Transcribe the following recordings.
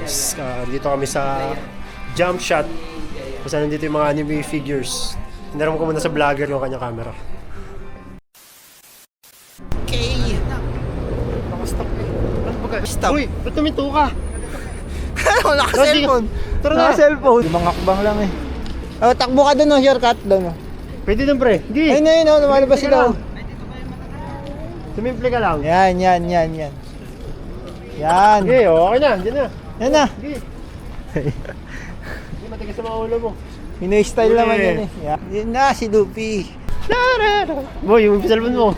guys, dito kami sa Jump Shot kasi nandito yung mga anime figures. Hinaram ko muna sa vlogger yung kanya camera. Okay. Nakastop eh. Ano ba guys? Stop. Uy, ba't tuminto ka? Naka-cellphone. Tara na. Naka-cellphone. Limang hakbang lang eh. Oh, takbo ka doon, shortcut doon. Pwede dun pre. Hindi. Ayun na yun, lumalabas sila. Sumimple ka lang. Yan. Yan. Okay, okay na. Diyan na. Yan na. Hindi. Hindi matigas sa mga ulo mo. Pinoy style Uli. naman yan eh. Yan na, si Luffy. Boy, yung cellphone mo.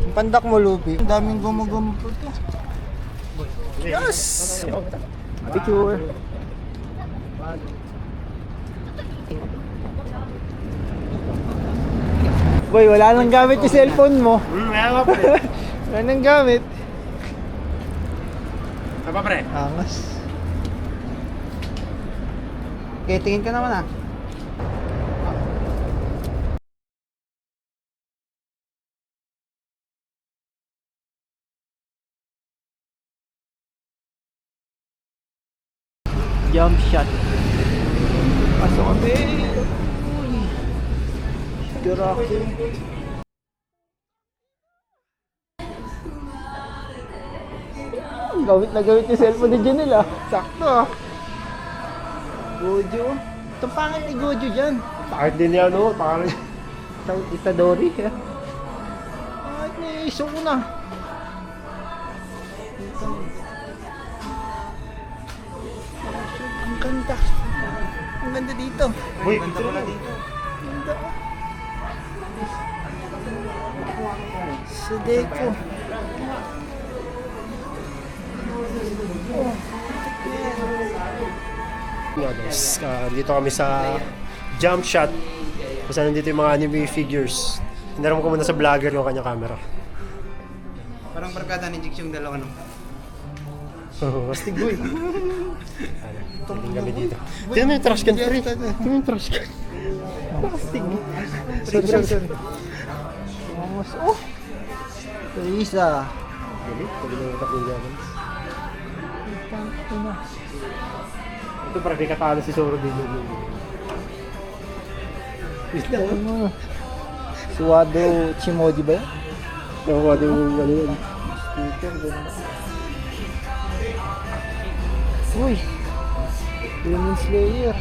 Yung pandak mo, Luffy. Ang daming gumo-gumo po ito. Yes! Picture. Boy, wala nang gamit yung cellphone mo. Kaya nga pre. Wala nang gamit. Ano pa pre? Angas. Okay, tingin ka naman ah. Jump shot. Pasok kami. Uy. Garakin. Gawit na gawit yung cellphone ni Janelle ah. Sakto ah. Gojo. Itong pangit ni Gojo dyan. Bakit din yan o? Parang Itadori ah. Bakit ni Suna? Ang ganda. Ang ganda dito. Boy, ganda pala dito. Ganda oh. Sudeko. Nga guys, dito kami sa Jump Shot kasi nandito yung mga anime figures. Hinaram ko muna sa vlogger yung kanya camera. Parang barkada ni Jix yung dalawa no. Astig boy. Tingin kami dito. Tingnan mo yung trash can pre. Tingnan mo yung trash can. Astig. Sorry. Vamos. Oh! Teresa. Ito para di katalo si Zoro dito. Ano? Suwado Chimoji ba yan? Nakuha din yung ano yun. Sticker, ganda. Uy! Demon Slayer.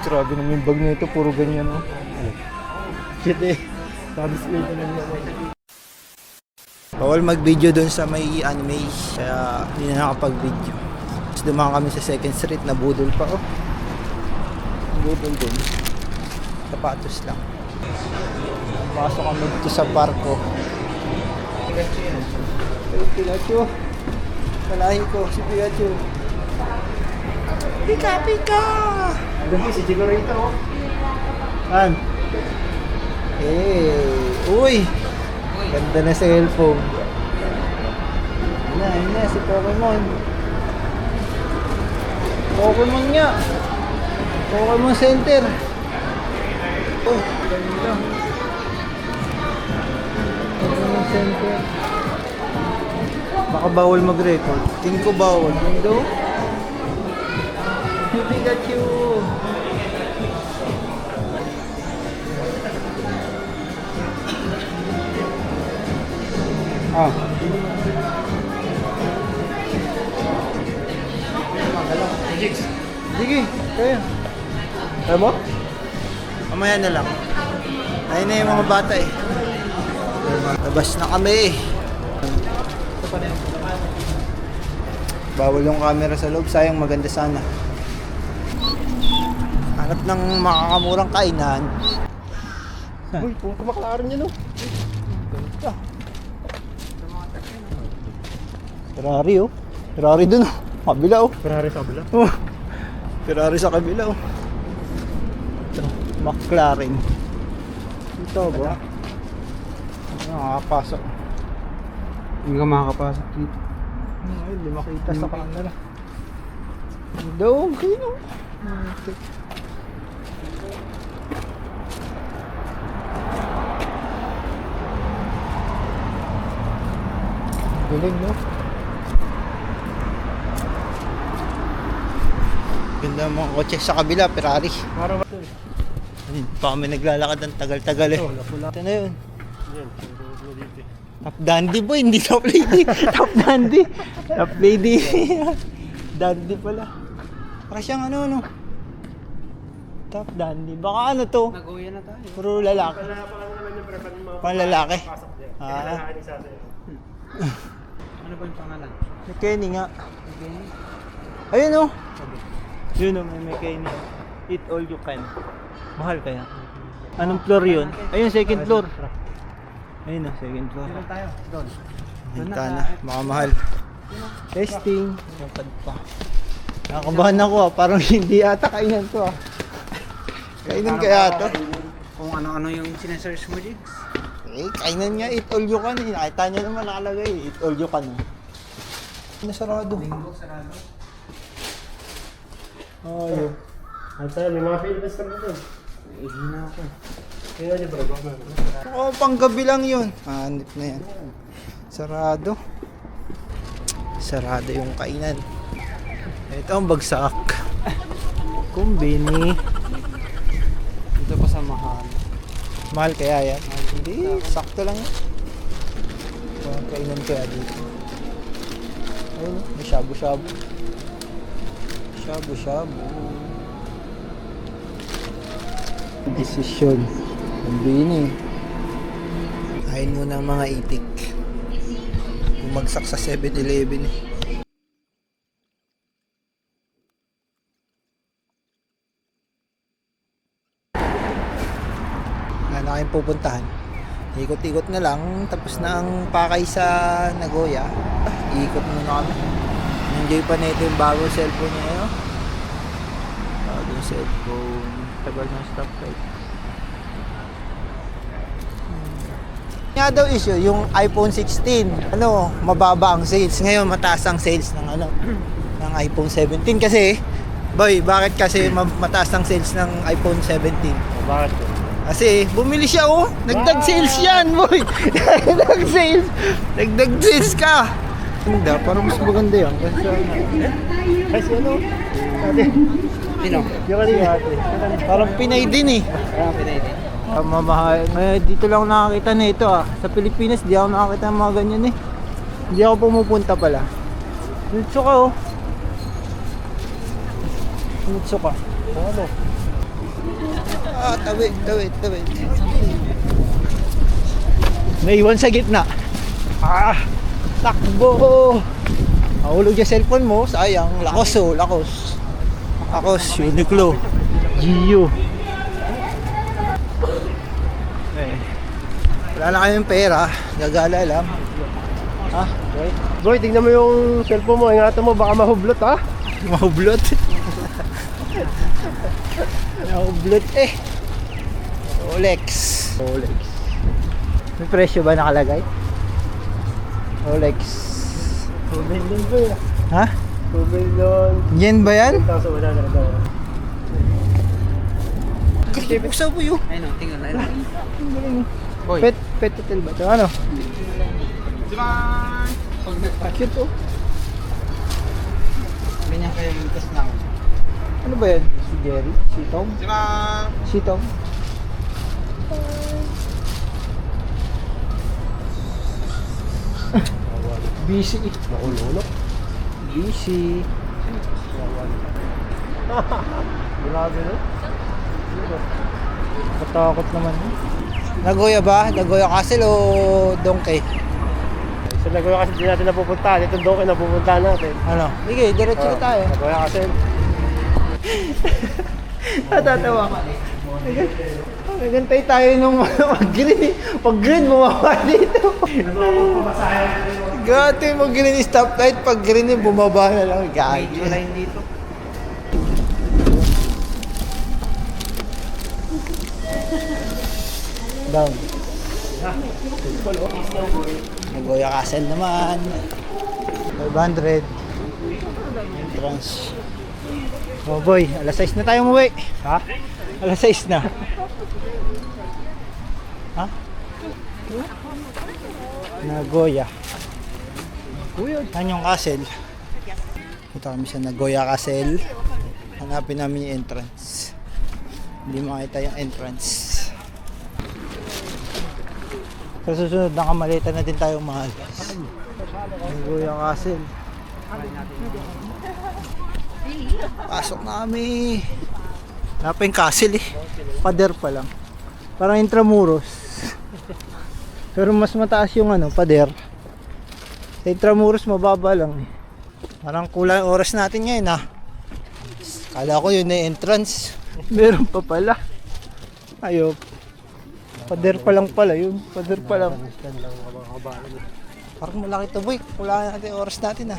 Grabe naman yung bag nito, puro ganyan oh. Shit eh. Sabi ko na naman. Bawal mag-video doon sa may anime, kaya hindi na nakapag-video. Tapos dumaan kami sa second street, na budol pa oh. Budol doon. Sapatos lang. Pasok kami dito sa parko. Pikachu. Kalahi ko si Pikachu. Pika! Dami si Jigo rito oh. An? Uy! Ganda na cellphone. Yun na si Pokemon. Pokemon nga. Pokemon Center. Oh, ganda. Pokemon Center. Baka bawal mag-record. Tingin ko bawal. Window. Pikachu. Ah. Jix. Sige, kaya. Kaya mo? Mamaya na lang. Ayun na yung mga bata eh. Labas na kami. Bawal yung camera sa loob. Sayang, maganda sana. Hanap ng makakamurang kainan. Uy, kung kumakaroon niya no. Ganda. Ferrari oh. Ferrari dun oh. Kabila oh. Ferrari sa kabila. Oh. Ferrari sa kabila oh. Ito, McLaren. Ito ba? Nakakapasok. Hindi ka makakapasok dito. Ay, hindi makita sa camera. Doon, kino. Galing, no? Ganda ang mga kotse sa kabila, Ferrari. Parang ito eh. Ayun, pa kami naglalakad ng tagal-tagal eh. Oh, napula. Ito na yun. Yan, siguro dito eh. Top dandy boy, hindi top lady. Top dandy. Top lady. Dandy pala. Para siyang ano, no? Top dandy. Baka ano to? Nag-uwi na tayo. Puro lalaki. Paano naman yung prepan mo? Panlalaki. Pasok dyan. Ah. Kailangan isa sa'yo. Ano ba yung pangalan? May Kenny nga. Okay. Ayun oh. Yun oh, may Kenny. Eat all you can. Mahal kaya? Anong floor yun? Ayun, second floor. Ayun oh, second floor. Doon tayo. Doon. Hinta na, makamahal. Testing. Lapad pa. Nakakabahan ako ah, parang hindi ata kainan to ah. Kainan kaya to? Kung ano-ano yung sinesearch mo, Jigs. Eh, kainan nga, eat all you can eh. Nakita niya naman nakalagay, eat all you can. Nasarado. Linggo, sarado. Oh, yun. At may mga Philippines ka dito. Ihina ako. Kaya niya bro. Oh, panggabi lang yun. Hanip na yan. Sarado. Sarado yung kainan. Ito ang bagsak. Kumbini. Dito pa sa mahal. Mahal kaya yan? Hindi, sakto lang yan. Ito ang kainan kaya dito. Ayun, may shabu-shabu. Shabu-shabu. Desisyon. Kumbini. Kain muna ang mga itik. Bumagsak sa 7-Eleven eh. Wala na kayong pupuntahan. Ikot-ikot na lang. Tapos na ang pakay sa Nagoya. Ikot muna kami. Enjoy pa nito yung bagong cellphone niya. No? Bagong cellphone. Tagal ng stoplight. Nga daw issue, yung iPhone 16, ano, mababa ang sales. Ngayon, mataas ang sales ng ano, ng iPhone 17 kasi, boy, bakit kasi mataas ang sales ng iPhone 17? Bakit ko? Kasi bumili siya oh, nagdag sales yan, boy. Nagdag sales. Nagdag sales ka. Hindi, parang mas maganda yan Kasi ano? Ate. Sino? Yung kanina ate. parang Pinay din eh. Kaya pinay din. Mamahal. Dito lang ako nakakita na ito ah. Sa Pilipinas, di ako nakakita ng mga ganyan eh. Hindi ako pumupunta pala. Nutso ka oh. Nutso ka. Ano? Ah, tawid. Naiwan sa gitna. Ah, takbo. Mahulog yung cellphone mo, sayang. Lakos oh, lakos. Lakos, Uniqlo. Gio. Eh, wala na kaming pera, gagala lang. Ha? Boy, tignan mo yung cellphone mo. Ingatan mo, baka mahublot ha. Mahublot. Mahublot eh. Rolex. May presyo ba nakalagay? Rolex. 2 million ba yun? Ha? 2 million. Yen ba yan? 1,000 wala na daw. Buksa po yun. Ayun o, tingnan na. Boy. Pet hotel ba ito? Ano? Simon! Pag nagpatid. Cute oh. Ganyan kayo yung test namin. Ano ba yan? Si Jerry? Si Tom? Simon! Si Tom? Busy. Nakulunok. Busy. Grabe no? Katakot naman. Nagoya ba? Nagoya Castle o Donkey? Sa Nagoya kasi di natin napupuntahan. Ito doon napupuntahan natin. Ano? Sige, diretso na tayo. Nagoya kasi. Natatawa ka. Nagantay tayo nung mag-green. Pag-green, bumaba dito. Gati mag-green stoplight. Pag-green, bumaba na lang. Gagi. Medyo line dito. Down. Nagoya Castle naman. 500. Entrance. Oh boy, alas 6 na tayo umuwi. Ha? Alas 6 na. Ha? Nagoya. Yan yung castle. Ito kami sa Nagoya Castle. Hanapin namin yung entrance. Hindi makita yung entrance. Sa susunod na kamalita na din tayo mahal. Nagoya Castle. Pasok na kami. Wala pa yung castle eh. Pader pa lang. Parang Intramuros. Pero mas mataas yung pader. Sa Intramuros mababa lang eh. Parang kulang oras natin ngayon ha. Kala ko yun na entrance. Meron pa pala. Ayop. Pader pa lang pala yun. Pader pa lang. Parang malaki to boy. Kulangan natin oras natin ha.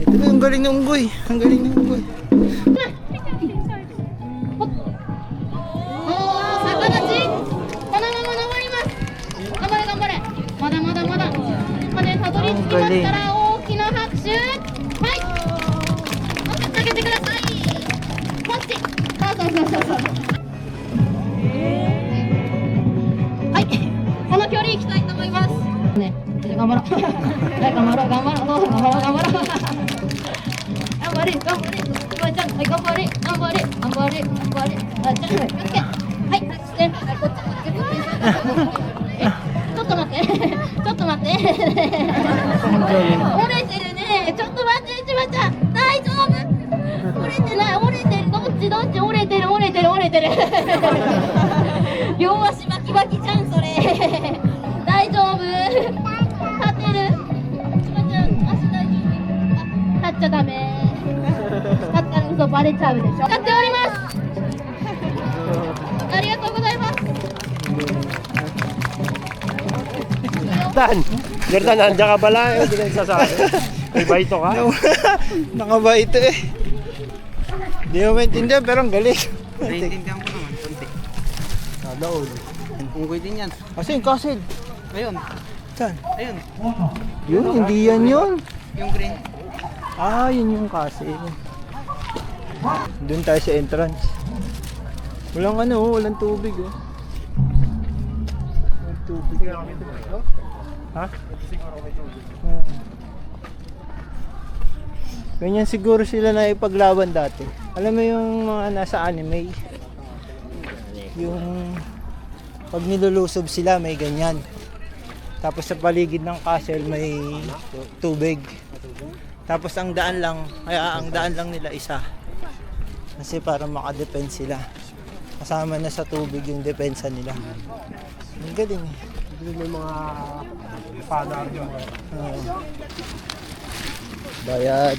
Ito na yung galing ng unggoy. Ang galing ng unggoy. Jordan, nandiyan ka pala. Hindi ka nagsasabi. May baito ka? Nakabaito eh. Hindi mo maintindihan pero ang galing. Naiintindihan ko naman, konti. Nadaol. Unggoy din yan. Kasi yung castle. Ayun, Saan? ayun. Yun, hindi yan yun. Yung green. Ah, yun yung castle. Doon tayo sa entrance. Walang walang tubig oh. Walang tubig. Ha? Ganyan siguro sila na ipaglaban dati. Alam mo yung mga nasa anime, yung pag nilulusob sila may ganyan. Tapos sa paligid ng castle may tubig. Tapos ang daan lang nila isa. Kasi para maka-defense sila. Kasama na sa tubig yung depensa nila. Ang galing eh. May mga panar yung bayad.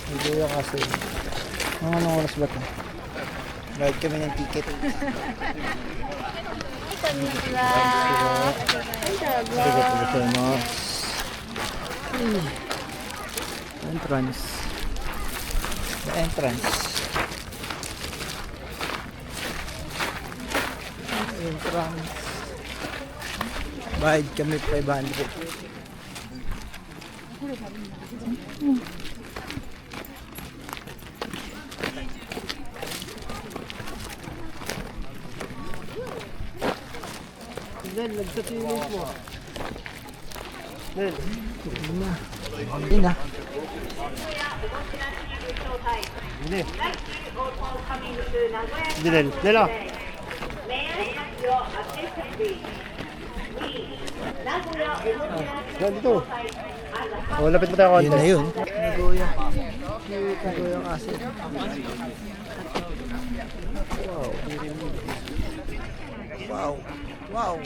Hindi yung kasi. Anong oras ba ito? Bayad kami ng ticket. Entrance. The entrance. Entrance. Bayad kami 500. Nel, nagsasilip mo. Nel. Hindi na. Hindi. Hindi, Nel. Nel, oh. Yan, dito. Oh, lapit mo tayo konti. Yun na yun. Nagoya. Nagoya kasi. Wow. Wow. Wow.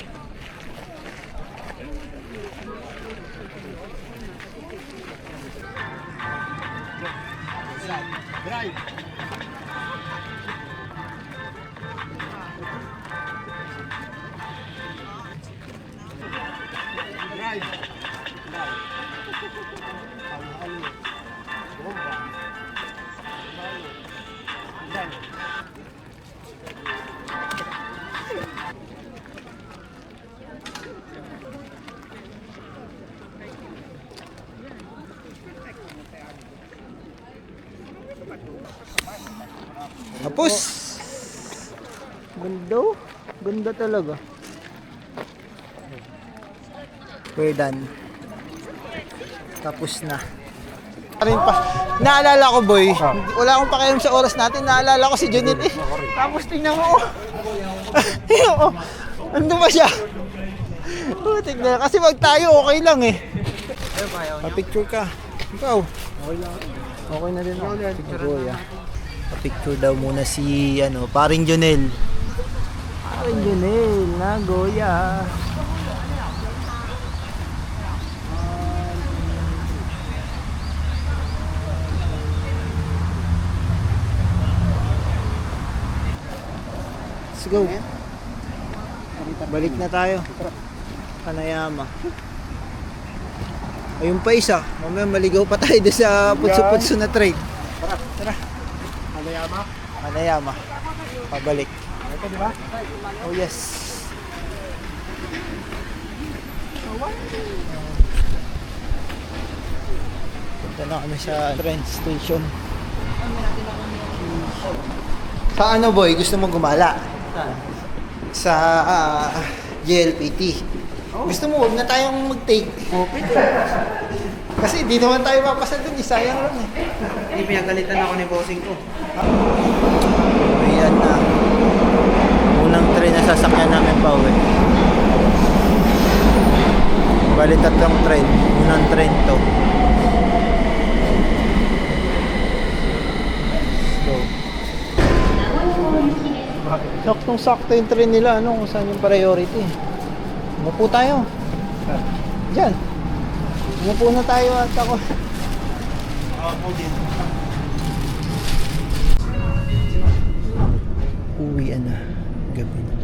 Drive. Tapos. Ganda. Ganda talaga. We're done. Tapos na. Rin pa. Naalala ko, boy. Wala akong pakialam sa oras natin. Naalala ko si Junit eh. Tapos tingnan mo. Oh. Ando ba siya? Oh, tignan. Kasi wag tayo, okay lang eh. Pa-picture ka. Ikaw. Okay na din ako. Sige, pa-picture daw muna si paring Jonel. Paring Jonel na Goya. Let's go. Balik na tayo. Panayama. Ayun pa isa. Mamaya maligaw pa tayo doon sa putso-putso na train. Tara. Panayama. Panayama. Pabalik. Ito, di ba? Oh yes. Punta na kami sa train station. Sa boy? Gusto mo gumala? Sa JLPT. Gusto mo, huwag na tayong mag-take. Kasi di naman tayo papasa dun, sayang lang eh. Hindi pinagalitan ako ni bossing ko. Ayan na. Unang train na sasakyan namin pa uwi. Bali tatlong train. Unang train to. Saktong-sakto yung train nila, kung saan yung priority. Umupo tayo. Diyan. Umupo na tayo at ako. Uwian na. Gabi na.